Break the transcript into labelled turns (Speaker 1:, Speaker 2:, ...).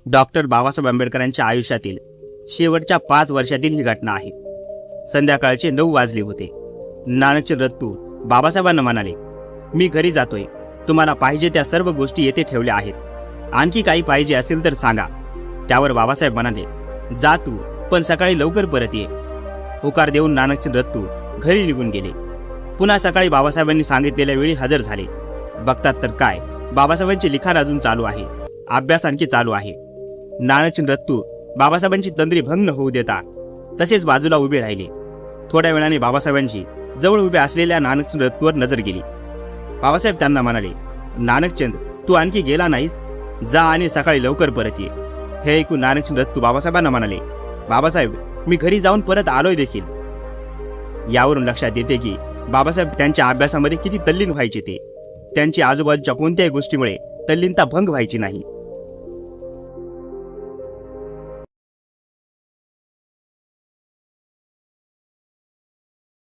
Speaker 1: Doctor Babasaheb आंबेडकरांच्या आयुष्यातील शेवटच्या 5 वर्षातील ही घटना आहे। संध्याकाळचे 9 वाजले होते। नानकचंद रत्तू बाबासाहेबांना म्हणाले, मी घरी जातोय, तुम्हाला पाहिजे त्या सर्व गोष्टी येथे ठेवल्या आहेत, आणखी काही पाहिजे असेल तर सांगा। त्यावर बाबासाहेब म्हणाले, जा तू, पण सकाळी लवकर परत ये। होकार देऊन नानकचंद रत्तू घरी निघून गेले। पुन्हा सकाळी बाबासाहेबांनी सांगितलेल्या वेळी हजर झाले। बघतात तर काय, बाबासाहेबांचे लिखाण अजून चालू आहे, अभ्यास आणखी चालू आहे। नानकचंद रत्तू बाबासाहेबांची तंद्री भंग न होऊ देता तसेच बाजूला उभे राहिले। थोड्या वेळाने बाबासाहेबांची जवळ उभे असलेल्या नानकचंद रत्तूवर नजर गेली। बाबासाहेब त्यांना म्हणाले, नानकचंद, तू आणखी गेला नाहीस, जा आणि सकाळी लवकर परत ये। हे ऐकून नानकचंद रत्तू बाबासाहेबांना म्हणाले, बाबासाहेब, मी घरी जाऊन परत आलोय देखील। यावरून लक्षात येते की बाबासाहेब त्यांच्या अभ्यासामध्ये किती तल्लीन व्हायचे ते। त्यांची आजूबाजूच्या कोणत्याही गोष्टीमुळे तल्लीनता भंग व्हायची नाही।